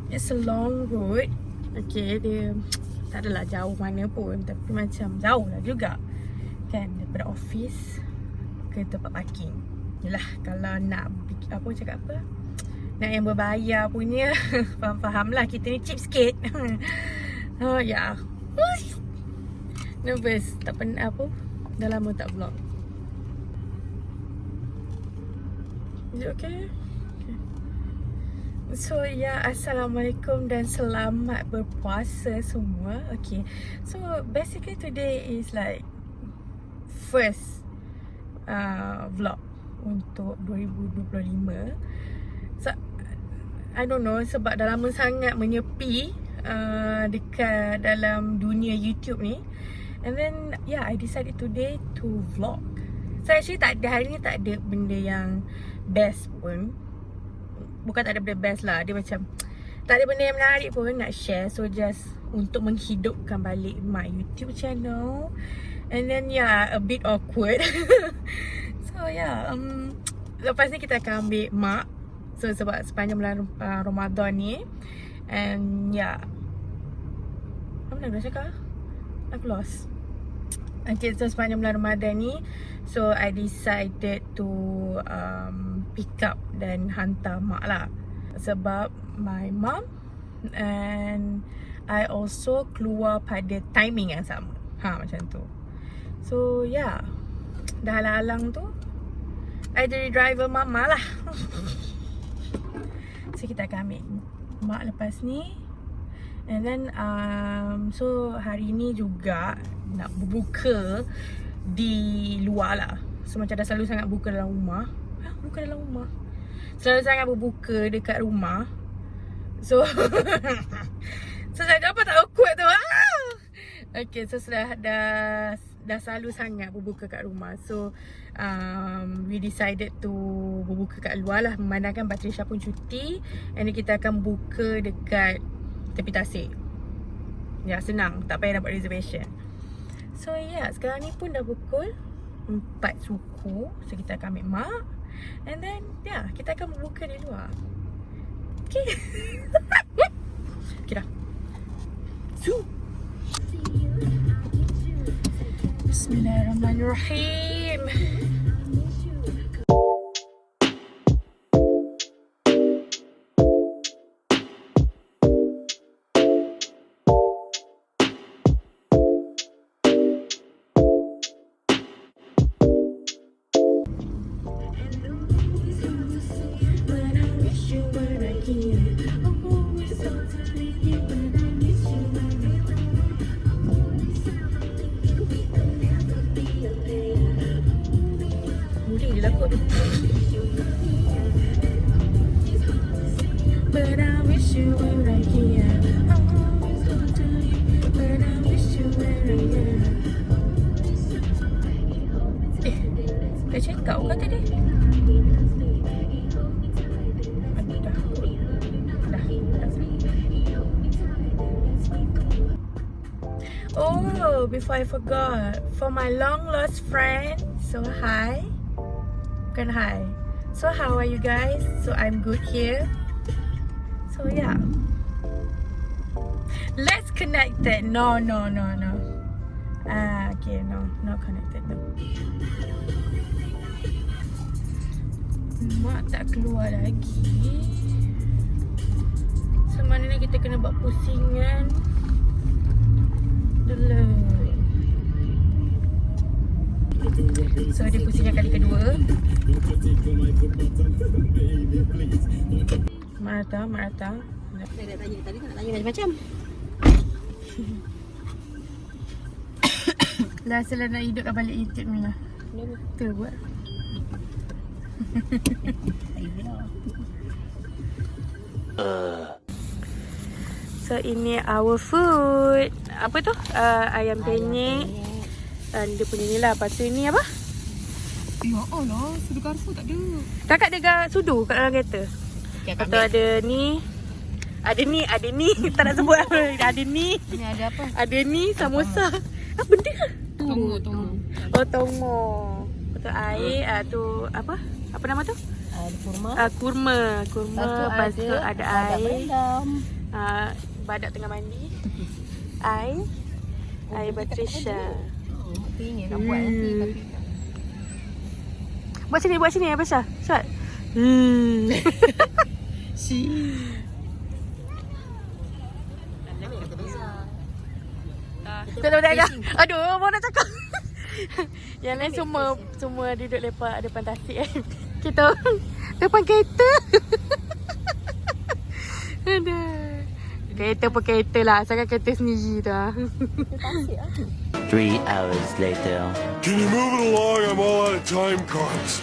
It's a long road. Okay, dia tak adalah jauh mana pun, tapi macam jauh lah juga kan, daripada office ke tempat parking. Yelah, kalau nak nak yang berbayar punya faham lah, kita ni cheap sikit. Oh ya, nervous, tak pernah dah lama tak vlog. Is it okay? So assalamualaikum dan selamat berpuasa semua. Okay, so basically today is like first vlog untuk 2025. So I don't know, sebab dah lama sangat menyepi dekat dalam dunia YouTube ni. And then I decided today to vlog. So actually hari ni tak ada benda yang best pun. Bukan tak ada benda best lah, dia macam tak ada benda yang menarik pun nak share. So just untuk menghidupkan balik my YouTube channel. And then a bit awkward. So lepas ni kita akan ambil mak. So sebab sepanjang bulan Ramadan ni. And apa nak cakap? I've lost. Okay, so sepanjang bulan Ramadan ni, so I decided to pick up dan hantar mak lah. Sebab my mom and I also keluar pada timing yang sama. Macam tu. So dah halang-halang tu, I jadi driver mama lah. So kita akan ambil mak lepas ni. And then so hari ni juga nak berbuka di luar lah. So macam dah selalu sangat buka dalam rumah. Selalu sangat berbuka dekat rumah. So so saya dapat tak awkward tu. Okay, so dah selalu sangat berbuka kat rumah. So we decided to berbuka kat luar lah, memandangkan Patricia pun cuti. And then kita akan buka dekat tepi tasik. Senang, tak payah dapat reservation. So sekarang ni pun dah pukul 4 suku. So kita akan ambil mak. And then kita akan berbuka di luar. Okay. Okay dah. Bismillahirrahmanirrahim. Kau kan tadi? Dah. Oh, before I forgot, for my long lost friend, so hi. Bukan hi. So how are you guys? So I'm good here. So let's connect it. No. Okay, no, not connected. No. Mak tak keluar lagi. So mana ni kita kena buat pusingan. So dia pusingan kali kedua. Marta. Saya dah tanya tadi, tak nak tanya macam-macam. Rasa lah nak hidupkan balik YouTube ni lah. Betul buat. So ini our food. Apa tu? Ayam penyet. Dia punya ni lah. Lepas tu ni apa? Ya Allah, sudu garfu tak ada. Kakak ada sudu kat dalam kereta. Lepas tu ada ni. Ada ni. Tak nak sebut apa. Ada ni. Ni ada apa? Ada ni samosa. Apa benda? Tongo. Oh, tongo. Lepas tu air. Tu apa? Apa nama tu? Ada kurma. Kurma. Lepas tu ada badak air. berendam. Badak tengah mandi. Air Batrisha. Ingin nak buat nanti tapi Buat sini Batrisha. Shot. Tak. Aduh, mau nak cakap. Yang lain semua duduk lepak depan tasik kan. Kita orang depan kereta. Aduh. Kereta pun kereta lah. Asalkan kereta sendiri tu lah. 3 hours later. Can you move it along? I'm all out of time cards.